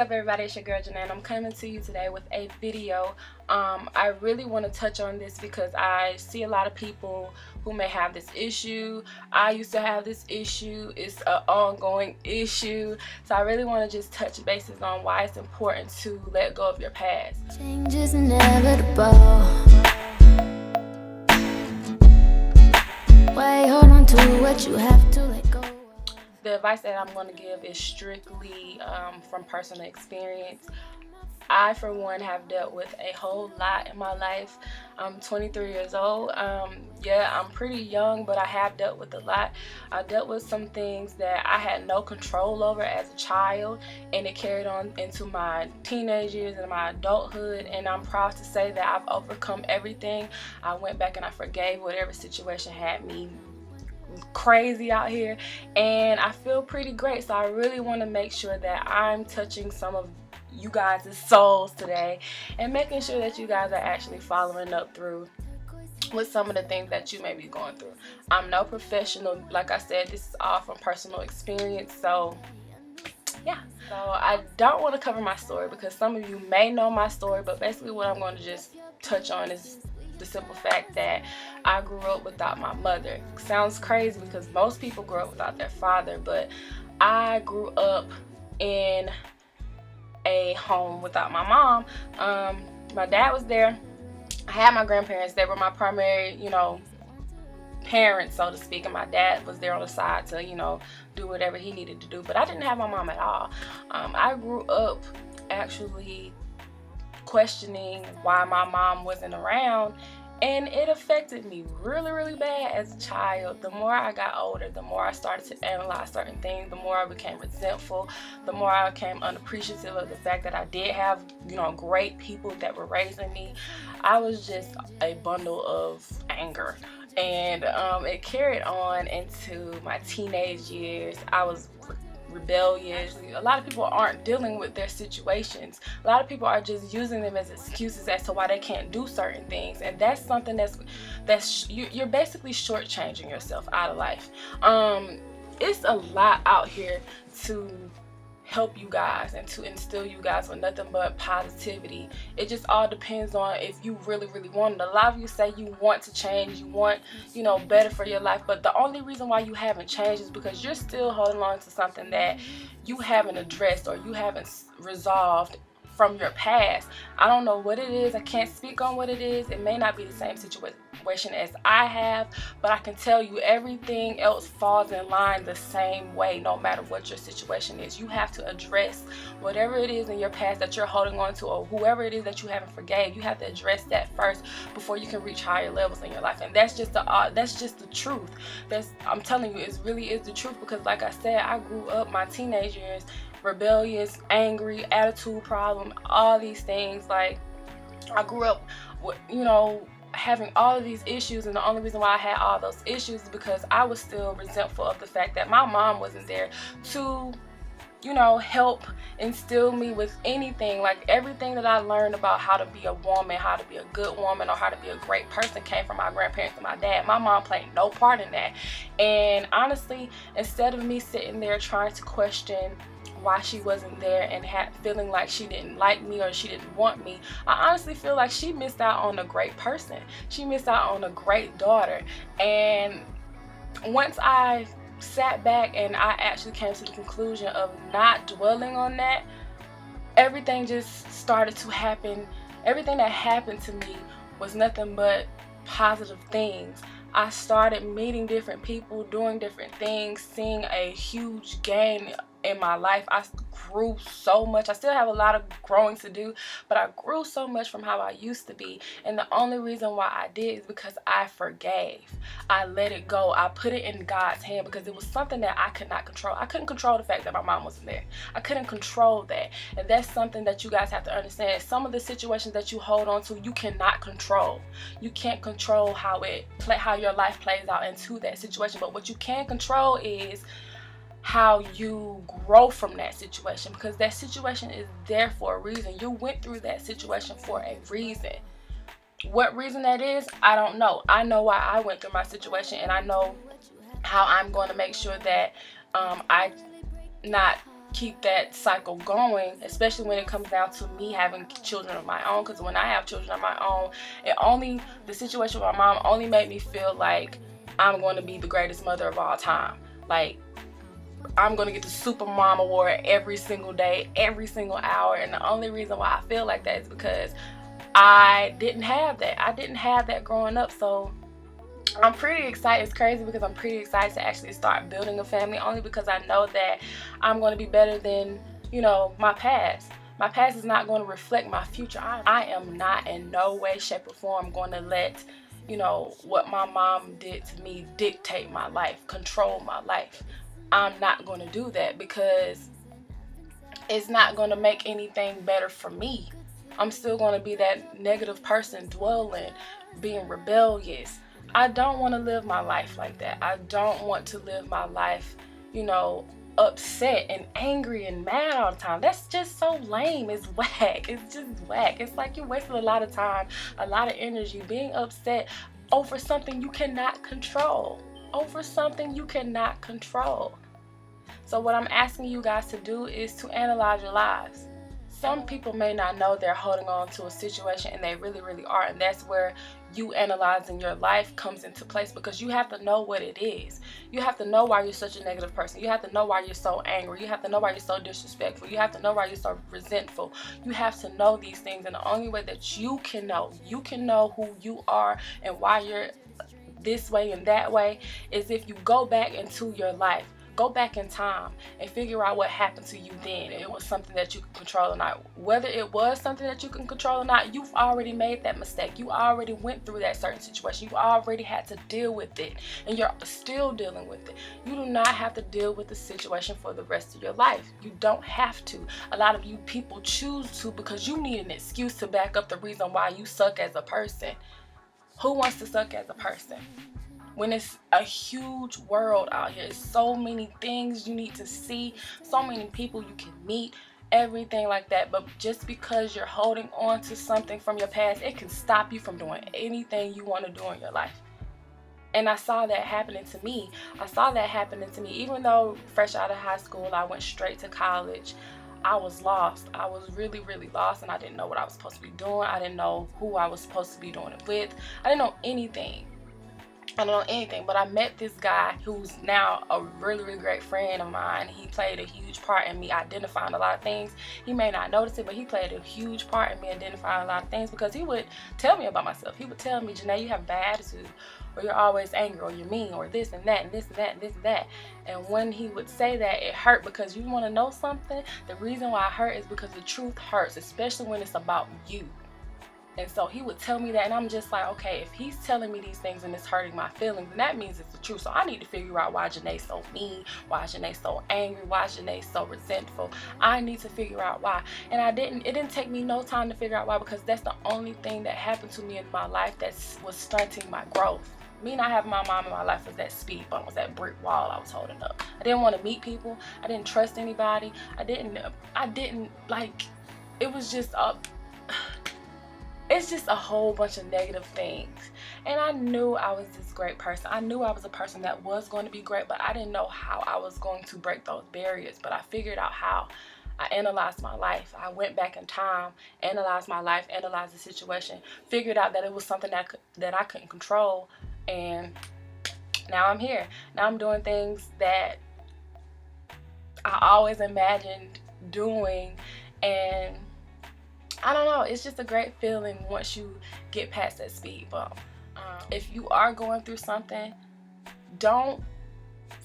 up, everybody? It's your girl Janea, and I'm coming to you today with a video. I really want to touch on this because I see a lot of people who may have this issue. I used to have this issue. It's an ongoing issue. So I really want to just touch bases on why it's important to let go of your past. Change is inevitable. Why hold on to what you have to let go? The advice that I'm going to give is strictly from personal experience. I, for one, have dealt with a whole lot in my life. I'm 23 years old. Yeah, I'm pretty young, but I have dealt with a lot. I dealt with some things that I had no control over as a child, and it carried on into my teenage years and my adulthood, and I'm proud to say that I've overcome everything. I went back and I forgave whatever situation had me crazy out here, and I feel pretty great. So I really want to make sure that I'm touching some of you guys' souls today and making sure that you guys are actually following up through with some of the things that you may be going through. I'm no professional. Like I said, this is all from personal experience. So yeah, so I don't want to cover my story because some of you may know my story, but basically what I'm going to just touch on is the simple fact that I grew up without my mother. Sounds crazy because most people grow up without their father, but I grew up in a home without my mom. My dad was there. I had my grandparents. They were my primary, parents, so to speak, and my dad was there on the side to, do whatever he needed to do, but I didn't have my mom at all. I grew up actually questioning why my mom wasn't around, and it affected me really, really bad as a child. The more I got older, the more I started to analyze certain things, the more I became resentful, the more I became unappreciative of the fact that I did have, great people that were raising me. I was just a bundle of anger, and it carried on into my teenage years. I was rebellious. A lot of people aren't dealing with their situations. A lot of people are just using them as excuses as to why they can't do certain things, and that's something that's you're basically shortchanging yourself out of life. It's a lot out here to help you guys and to instill you guys with nothing but positivity. It just all depends on if you really, really want it. A lot of you say you want to change, you want, better for your life, but the only reason why you haven't changed is because you're still holding on to something that you haven't addressed or you haven't resolved from your past. I don't know what it is. I can't speak on what it is. It may not be the same situation as I have, but I can tell you everything else falls in line the same way no matter what your situation is. You have to address whatever it is in your past that you're holding on to, or whoever it is that you haven't forgave. You have to address that first before you can reach higher levels in your life, and that's just the truth. I'm telling you, it really is the truth, because like I said, I grew up my teenage years rebellious, angry, attitude problem, all these things. Like, I grew up with, having all of these issues, and the only reason why I had all those issues is because I was still resentful of the fact that my mom wasn't there to help instill me with anything. Like, everything that I learned about how to be a woman, how to be a good woman, or how to be a great person came from my grandparents and my dad. My mom played no part in that. And honestly, instead of me sitting there trying to question why she wasn't there and feeling like she didn't like me or she didn't want me, I honestly feel like she missed out on a great person. She missed out on a great daughter. And once I sat back and I actually came to the conclusion of not dwelling on that, everything just started to happen. Everything that happened to me was nothing but positive things. I started meeting different people, doing different things, seeing a huge gain in my life. I grew so much. I still have a lot of growing to do, but I grew so much from how I used to be. And the only reason why I did is because I forgave. I let it go. I put it in God's hand because it was something that I could not control. I couldn't control the fact that my mom wasn't there. I couldn't control that. And that's something that you guys have to understand. Some of the situations that you hold on to, you cannot control. You can't control how your life plays out into that situation. But what you can control is how you grow from that situation, because that situation is there for a reason. You went through that situation for a reason. What reason that is, I don't know. I know why I went through my situation, and I know how I'm going to make sure that I not keep that cycle going, especially when it comes down to me having children of my own. Because when I have children of my own, the situation with my mom only made me feel like I'm going to be the greatest mother of all time. Like, I'm going to get the Super Mom Award every single day, every single hour. And the only reason why I feel like that is because I didn't have that. I didn't have that growing up. So I'm pretty excited. It's crazy because I'm pretty excited to actually start building a family, only because I know that I'm going to be better than, my past. My past is not going to reflect my future. I am not in no way, shape, or form going to let, what my mom did to me dictate my life, control my life. I'm not going to do that because it's not going to make anything better for me. I'm still going to be that negative person, dwelling, being rebellious. I don't want to live my life like that. I don't want to live my life, upset and angry and mad all the time. That's just so lame. It's whack. It's just whack. It's like you're wasting a lot of time, a lot of energy being upset over something you cannot control. Over something you cannot control. So what I'm asking you guys to do is to analyze your lives. Some people may not know they're holding on to a situation, and they really, really are. And that's where you analyzing your life comes into place, because you have to know what it is. You have to know why you're such a negative person. You have to know why you're so angry. You have to know why you're so disrespectful. You have to know why you're so resentful. You have to know these things. And the only way that you can know who you are and why you're this way and that way, is if you go back into your life. Go back in time and figure out what happened to you then. It was something that you could control or not. Whether it was something that you can control or not, you've already made that mistake. You already went through that certain situation. You already had to deal with it, and you're still dealing with it. You do not have to deal with the situation for the rest of your life. You don't have to. A lot of you people choose to because you need an excuse to back up the reason why you suck as a person. Who wants to suck as a person? When it's a huge world out here, it's so many things you need to see, so many people you can meet, everything like that. But just because you're holding on to something from your past, it can stop you from doing anything you want to do in your life. And I saw that happening to me. Even though fresh out of high school, I went straight to college. I was lost. I was really, really lost, and I didn't know what I was supposed to be doing. I didn't know who I was supposed to be doing it with. I didn't know anything. But I met this guy who's now a really, really great friend of mine. He played a huge part in me identifying a lot of things. He may not notice it, but he played a huge part in me identifying a lot of things, because he would tell me about myself. He would tell me, Janea, you have a bad attitude, or you're always angry, or you're mean, or this and that, and this and that, and this and that. And when he would say that, it hurt, because you want to know something? The reason why it hurt is because the truth hurts, especially when it's about you. And so he would tell me that, and I'm just like, okay, if he's telling me these things and it's hurting my feelings, then that means it's the truth. So I need to figure out why Janea's so mean, why Janea's so angry, why Janea's so resentful. I need to figure out why. And it didn't take me no time to figure out why, because that's the only thing that happened to me in my life that was stunting my growth. Me not having my mom in my life was that speed bump, was that brick wall I was holding up. I didn't want to meet people. I didn't trust anybody. I didn't like, it was just it's just a whole bunch of negative things. And I knew I was this great person. I knew I was a person that was going to be great, but I didn't know how I was going to break those barriers. But I figured out how. I analyzed my life. I went back in time, analyzed my life, analyzed the situation, figured out that it was something that I couldn't control. And now I'm here. Now I'm doing things that I always imagined doing. And I don't know, it's just a great feeling once you get past that speed bump. If you are going through something, don't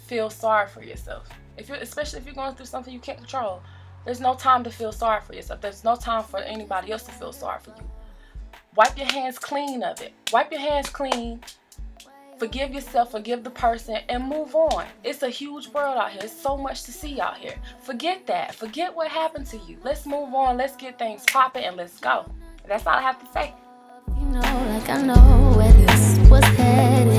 feel sorry for yourself. Especially if you're going through something you can't control. There's no time to feel sorry for yourself. There's no time for anybody else to feel sorry for you. Wipe your hands clean of it. Wipe your hands clean. Forgive yourself, forgive the person, and move on. It's a huge world out here. There's so much to see out here. Forget that. Forget what happened to you. Let's move on. Let's get things popping, and let's go. That's all I have to say. Like I know where this was headed.